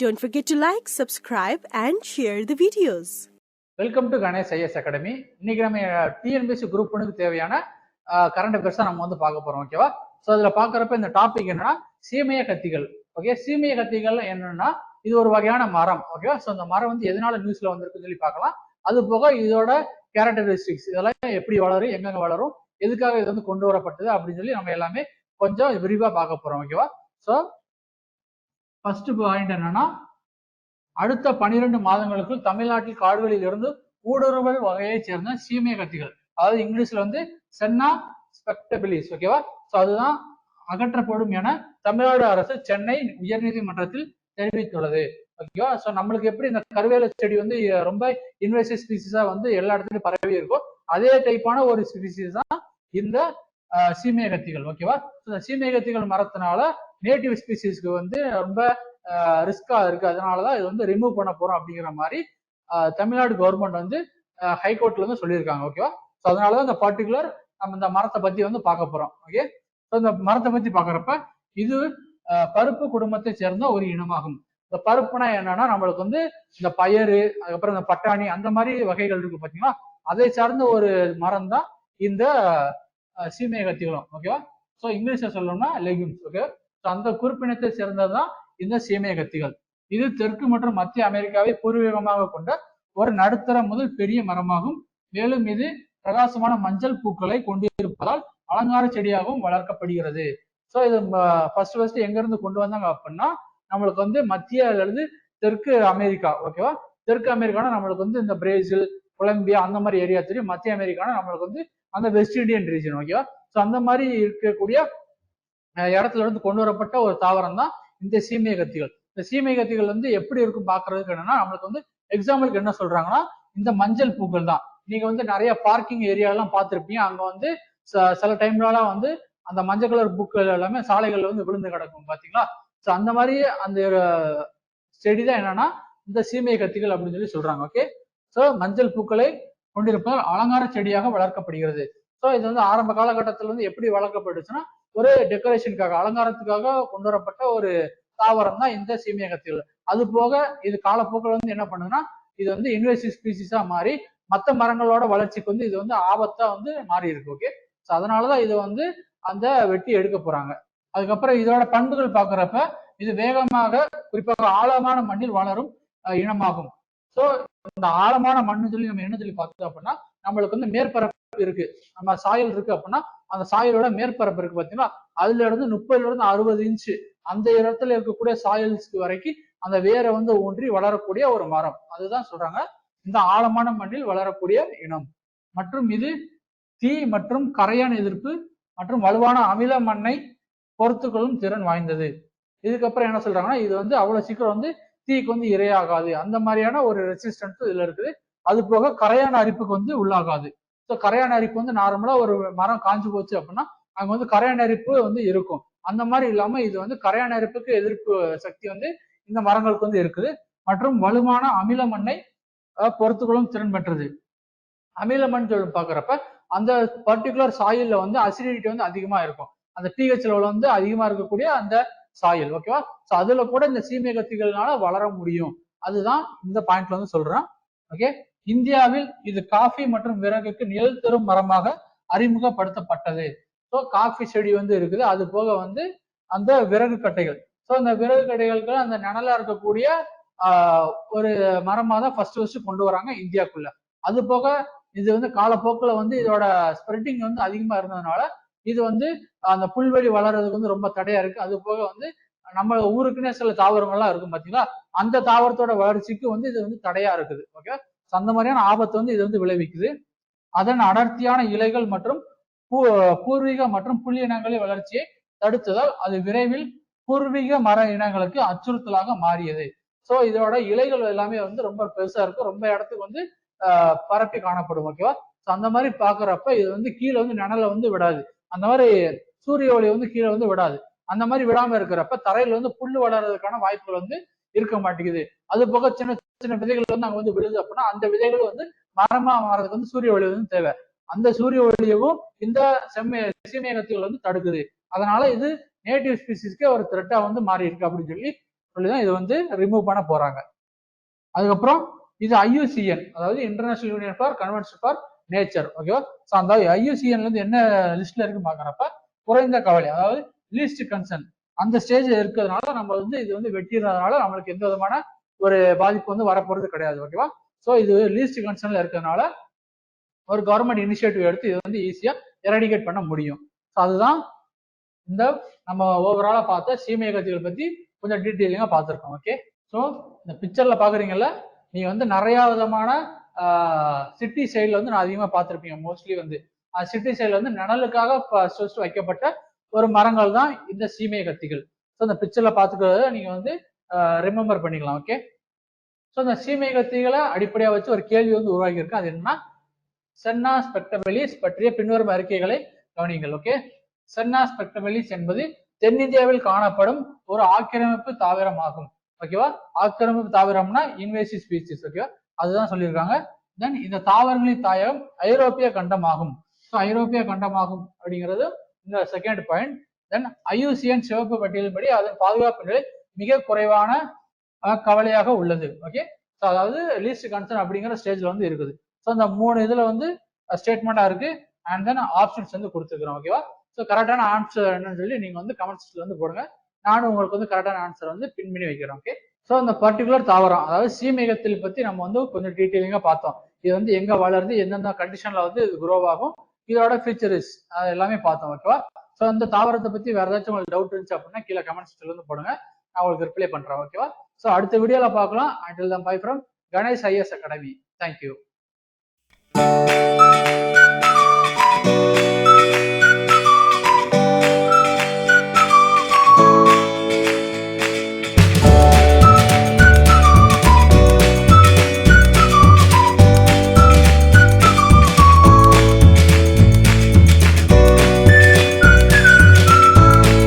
Don't forget to like, subscribe and share the videos. Welcome to Ganesh IS academy. இன்னைக்கு நம்ம TNPSC group ஒன்றுக்கு தேவையான current affairs நம்ம வந்து பார்க்க போறோம். ஓகேவா? ஸோ அதுல பாக்குறப்ப இந்த டாபிக் என்னன்னா சீமைய கத்திகள். ஓகே, சீமைய கத்திகள் என்னன்னா இது ஒரு வகையான மரம். ஓகேவா? ஸோ அந்த மரம் வந்து எதனால நியூஸ்ல வந்திருக்குன்னு சொல்லி பார்க்கலாம். அது போக இதோட கேரக்டரிஸ்டிக்ஸ் இதெல்லாம் எப்படி வளரும், எங்கெங்க வளரும், எதுக்காக இது வந்து கொண்டு வரப்பட்டது அப்படின்னு சொல்லி நம்ம எல்லாமே கொஞ்சம் விரிவா பார்க்க போறோம். ஓகேவா? ஸோ ஃபர்ஸ்ட் பாயிண்ட் என்னன்னா, அடுத்த 12 மாதங்களுக்குள் தமிழ்நாட்டில் காடுகளில் இருந்து ஊடுருவல் வகையைச் சேர்ந்த சீமைய கத்திகள், அதாவது இங்கிலீஷ்ல வந்து சென்னா ஸ்பெக்டபிலிஸ், ஓகேவா? ஸோ அதுதான் அகற்றப்படும் என தமிழ்நாடு அரசு சென்னை உயர்நீதிமன்றத்தில் தெரிவித்துள்ளது. ஓகேவா? ஸோ நம்மளுக்கு எப்படி இந்த கருவேல செடி வந்து ரொம்ப இன்வேசிவ் ஸ்பீசிஸா வந்து எல்லா இடத்துலயும் பரவி இருக்கும், அதே டைப்பான ஒரு ஸ்பீசிஸ் தான் இந்த சீமைய கத்திகள். ஓகேவா? சீமைய கத்திகள் மரத்தினால நேட்டிவ் ஸ்பீசிஸ்க்கு வந்து ரொம்ப ரிஸ்கா இருக்கு, அதனாலதான் இது வந்து ரிமூவ் பண்ண போறோம் அப்படிங்கிற மாதிரி தமிழ்நாடு கவர்மெண்ட் வந்து ஹைகோர்ட்ல இருந்து சொல்லியிருக்காங்க. ஓகேவா? ஸோ அதனாலதான் இந்த பர்டிகுலர் நம்ம இந்த மரத்தை பத்தி வந்து பார்க்க போறோம். ஓகே, ஸோ இந்த மரத்தை பத்தி பாக்குறப்ப இது பருப்பு குடும்பத்தை சேர்ந்த ஒரு இனமாகும். இந்த பருப்புனா என்னன்னா நம்மளுக்கு வந்து இந்த பயறு, அதுக்கப்புறம் இந்த பட்டாணி அந்த மாதிரி வகைகள் இருக்கு பாத்தீங்களா, அதை சார்ந்த ஒரு மரம் தான் இந்த சீமைய கத்திகளும். ஓகேவா? ஸோ இங்கிலீஷ்ல சொல்லணும்னா லெகும்ஸ். ஓகே, ஸோ அந்த குறிப்பினத்தை சேர்ந்ததுதான் இந்த சீமைய கத்திகள். இது தெற்கு மற்றும் மத்திய அமெரிக்காவை பூர்வீகமாக கொண்ட ஒரு நடுத்தர முதல் பெரிய மரமாகும். மேலும் இது பிரகாசமான மஞ்சள் பூக்களை கொண்டிருப்பதால் அலங்கார செடியாகவும் வளர்க்கப்படுகிறது. ஸோ இது ஃபர்ஸ்ட் எங்க இருந்து கொண்டு வந்தாங்க அப்படின்னா, நம்மளுக்கு வந்து மத்திய அல்லது தெற்கு அமெரிக்கா. ஓகேவா? தெற்கு அமெரிக்கானா நம்மளுக்கு வந்து இந்த பிரேசில், கொலம்பியா அந்த மாதிரி ஏரியா தெரியும். மத்திய அமெரிக்கானா நம்மளுக்கு வந்து அந்த வெஸ்ட் இண்டியன் ரீஜன். ஓகேவா? ஸோ அந்த மாதிரி இருக்கக்கூடிய இடத்துல இருந்து கொண்டு வரப்பட்ட ஒரு தாவரம் தான் இந்த சீமைய கத்திகள். இந்த சீமைய கத்திகள் வந்து எப்படி இருக்கும் பாக்குறதுக்கு என்னன்னா, நம்மளுக்கு வந்து எக்ஸாம்பிளுக்கு என்ன சொல்றாங்கன்னா, இந்த மஞ்சள் பூக்கள் தான். நீங்க வந்து நிறைய பார்க்கிங் ஏரியா எல்லாம் பார்த்திருப்பீங்க, அங்க வந்து சில டைம்லாம் வந்து அந்த மஞ்சள் கலர் பூக்கள் எல்லாமே சாலைகள்ல வந்து விழுந்து கிடக்கும் பாத்தீங்களா. ஸோ அந்த மாதிரி அந்த செடி தான் என்னன்னா இந்த சீமைய கத்திகள் அப்படின்னு சொல்லி சொல்றாங்க. ஓகே, ஸோ மஞ்சள் பூக்களை கொண்டிருப்பதால் அலங்கார செடியாக வளர்க்கப்படுகிறது. ஸோ இது வந்து ஆரம்ப காலகட்டத்தில் வந்து எப்படி வளர்க்கப்படுச்சுன்னா, ஒரு டெக்கரேஷனுக்காக, அலங்காரத்துக்காக கொண்டு வரப்பட்ட ஒரு தாவரம் தான் இந்த சீமைய கத்திகள். அது போக இது காலப்போக்கில் வந்து என்ன பண்ணுதுன்னா, இது வந்து இன்வேசிவ் ஸ்பீசிஸா மாறி மற்ற மரங்களோட வளர்ச்சிக்கு வந்து இது வந்து ஆபத்தா வந்து மாறி இருக்கு. ஓகே, ஸோ அதனாலதான் இது வந்து அந்த வெட்டி எடுக்க போறாங்க. அதுக்கப்புறம் இதோட பண்புகள் பாக்குறப்ப இது வேகமாக, குறிப்பாக ஆழமான மண்ணில் வளரும் இனமாகும். ஸோ இந்த ஆழமான மண்ணு சொல்லி நம்ம என்ன சொல்லி பார்த்தோம் அப்படின்னா, நம்மளுக்கு வந்து மேற்பரப்பு இருக்கு, நம்ம சாயல் இருக்கு அப்படின்னா, அந்த சாயலோட மேற்பரப்பு இருக்கு பாத்தீங்களா, அதுல இருந்து 30ல இருந்து 60 இன்ச்சு அந்த இடத்துல இருக்கக்கூடிய சாயல்ஸ்க்கு வரைக்கும் அந்த வேரை வந்து ஊன்றி வளரக்கூடிய ஒரு மரம். அதுதான் சொல்றாங்க இந்த ஆழமான மண்ணில் வளரக்கூடிய இனம். மற்றும் இது தீ மற்றும் கரையான் எதிர்ப்பு மற்றும் வலுவான அமில மண்ணை பொறுத்துக்கொள்ளும் திறன் வாய்ந்தது. இதுக்கப்புறம் என்ன சொல்றாங்கன்னா, இது வந்து அவ்வளவு சீக்கிரம் வந்து தீக்கு வந்து இரையாகாது, அந்த மாதிரியான ஒரு ரெசிஸ்டன்ஸ் இதுல இருக்குது. அது போக கரையான அரிப்புக்கு வந்து உள்ளாகாது. ஸோ கரையான அரிப்பு வந்து நார்மலா ஒரு மரம் காஞ்சு போச்சு அப்படின்னா அங்க வந்து கரையான அரிப்பு வந்து இருக்கும். அந்த மாதிரி இல்லாம இது வந்து கரையான அரிப்புக்கு எதிர்ப்பு சக்தி வந்து இந்த மரங்களுக்கு வந்து இருக்குது. மற்றும் வலுவான அமில மண்ணை பொறுத்துக்கொள்ளும் திறன் பெற்றது. அமில மண் சொல்லி பாக்குறப்ப அந்த பர்டிகுலர் சாயில்ல வந்து அசிடிட்டி வந்து அதிகமா இருக்கும், அந்த பிஹெச் லெவல் வந்து அதிகமா இருக்கக்கூடிய அந்த சாயில். ஓகேவா? ஸோ அதுல கூட இந்த சீமைய கத்திகள்னால வளர முடியும். அதுதான் இந்த பாயிண்ட்ல வந்து சொல்றேன். ஓகே, இந்தியாவில் இது காஃபி மற்றும் விறகுக்கு நிழல் தரும் மரமாக அறிமுகப்படுத்தப்பட்டது. ஸோ காஃபி செடி வந்து இருக்குது, அது போக வந்து அந்த விறகு கட்டைகள். ஸோ அந்த விறகு கட்டைகளுக்கு அந்த நிழலா இருக்கக்கூடிய ஒரு மரமா தான் ஃபர்ஸ்ட் கொண்டு வராங்க இந்தியாக்குள்ள. அது போக இது வந்து காலப்போக்கில் வந்து இதோட ஸ்ப்ரெட்டிங் வந்து அதிகமா இருந்ததுனால இது வந்து அந்த புல்வெளி வளர்றதுக்கு வந்து ரொம்ப தடையா இருக்கு. அது போக வந்து நம்ம ஊருக்குன்னே சில தாவரங்கள்லாம் இருக்கும் பாத்தீங்களா, அந்த தாவரத்தோட வளர்ச்சிக்கு வந்து இது வந்து தடையா இருக்குது. ஓகே, அந்த மாதிரியான ஆபத்து வந்து இது வந்து விளைவிக்குது. அதன் அடர்த்தியான இலைகள் மற்றும் பூர்வீக மற்றும் புல் இனங்களின் வளர்ச்சியை தடுத்ததால் அது விரைவில் பூர்வீக மர இனங்களுக்கு அச்சுறுத்தலாக மாறியது. ஸோ இதோட இலைகள் எல்லாமே வந்து ரொம்ப பெருசா இருக்கும், ரொம்ப இடத்துக்கு வந்து பரப்பி காணப்படும். ஓகேவா? ஸோ அந்த மாதிரி பாக்குறப்ப இது வந்து கீழே வந்து நிழலை வந்து விடாது, அந்த மாதிரி சூரிய ஒளி வந்து கீழே வந்து விடாது. அந்த மாதிரி விடாம இருக்கிறப்ப தரையில வந்து புல்லு வளர்றதுக்கான வாய்ப்புகள் வந்து இருக்க மாட்டேங்குது. அது போக சின்ன சின்ன விதைகள் வந்து அங்க வந்து விழுது அப்படின்னா அந்த விதைகள் வந்து மரமா மாறதுக்கு வந்து சூரிய ஒளி வந்து தேவை. அந்த சூரிய ஒளியவும் இந்த சீமைய கத்திகள் வந்து தடுக்குது. அதனால இது நேட்டிவ் ஸ்பீசிஸ்க்கே ஒரு த்ரெட்டா வந்து மாறி இருக்கு அப்படின்னு சொல்லி சொல்லிதான் இது வந்து ரிமூவ் பண்ண போறாங்க. அதுக்கப்புறம் இது IUCN, அதாவது international union for convention for nature. ஓகேவா? ஸோ அந்த IUCNல இருந்து என்ன லிஸ்ட்ல இருக்கு பாக்குறப்ப குறைந்த கவலை, அதாவது லீஸ்ட் கன்சர்ன் அந்த ஸ்டேஜ் இருக்கிறதுனால நம்ம வந்து இது வந்து வெட்டிடுறதுனால நம்மளுக்கு எந்த விதமான ஒரு பாதிப்பு வந்து வரப்போறது கிடையாது. ஓகேவா? ஸோ இது லீஸ்ட் கன்சர்ன்ல இருக்கிறதுனால ஒரு கவர்மெண்ட் இனிஷியேட்டிவ் எடுத்து இது வந்து ஈஸியா எரடிகேட் பண்ண முடியும். ஸோ அதுதான் இந்த நம்ம ஓவராலா பார்த்த சீமைய கத்திகள் பத்தி கொஞ்சம் டீட்டெயிலிங்கா பார்த்துருக்கோம். ஓகே, ஸோ இந்த பிக்சர்ல பாக்குறீங்கல்ல, நீங்க வந்து நிறைய விதமான சிட்டி சைட்ல வந்து நான் அதிகமா பார்த்துருப்பீங்க. மோஸ்ட்லி வந்து சிட்டி சைட்ல வந்து நிழலுக்காக வைக்கப்பட்ட ஒரு மரங்கள் தான் இந்த சீமைய கத்திகள். ஸோ இந்த பிக்சர்ல பார்த்துக்கிறத நீங்க வந்து ரிமெம்பர் பண்ணிக்கலாம். ஓகே, ஸோ இந்த சீமைய கத்திகளை அடிப்படையா வச்சு ஒரு கேள்வி வந்து உருவாகி இருக்கு. அது என்னன்னா, சென்னா ஸ்பெக்டபிலிஸ் பற்றிய பின்வரும் அறிக்கைகளை கவனிங்கள். ஓகே, சென்னா ஸ்பெக்டபிலிஸ் என்பது தென்னிந்தியாவில் காணப்படும் ஒரு ஆக்கிரமிப்பு தாவரம் ஆகும். ஓகேவா? ஆக்கிரமிப்பு தாவரம்னா இன்வேசிவ் ஸ்பீசிஸ். ஓகேவா? அதுதான் சொல்லியிருக்காங்க. தென் இந்த தாவரங்களின் தாயகம் ஐரோப்பிய கண்டமாகும். ஸோ ஐரோப்பிய கண்டமாகும் அப்படிங்கிறது இந்த செகண்ட் பாயிண்ட். தென் IUCN சிவப்பு பட்டியலின்படி அதன் பாதுகாப்பு நிலை மிக குறைவான கவலையாக உள்ளது. ஓகே, ஸோ அதாவது லீஸ்ட் கன்சர்ன் அப்படிங்கிற ஸ்டேஜ்ல வந்து இருக்குது. ஸோ இந்த 3 இதுல வந்து ஸ்டேட்மெண்டா இருக்கு அண்ட் தென் ஆப்ஷன்ஸ் வந்து கொடுத்துருக்கிறோம். ஓகேவா? ஸோ கரெக்டான ஆன்சர் என்னன்னு சொல்லி நீங்க வந்து கமெண்ட்ஸ்ல வந்து போடுங்க. நானும் உங்களுக்கு வந்து கரெக்டான ஆன்சர் வந்து பின் பண்ணி வைக்கிறேன். ஓகே, ஸோ இந்த பர்டிகுலர் தாவரம், அதாவது சீமைகத்தில் பத்தி நம்ம வந்து கொஞ்சம் டீட்டெயிலிங்கா பார்த்தோம். இது வந்து எங்க வளருது, எந்தெந்த கண்டிஷன்ல வந்து இது குரோ ஆகும், இதோட ஃபீச்சர்ஸ் எல்லாமே பார்த்தோம். ஓகேவா? ஸோ இந்த தாவரத்தை பத்தி வேற ஏதாச்சும் உங்களுக்கு டவுட் இருந்துச்சு அப்படின்னா கீழே கமெண்ட்ஸ்ல வந்து போடுங்க, நான் உங்களுக்கு ரிப்ளை பண்றேன். ஓகேவா? ஸோ அடுத்த வீடியோல பார்க்கலாம். until then bye from Ganesh IAS Academy. Thank you.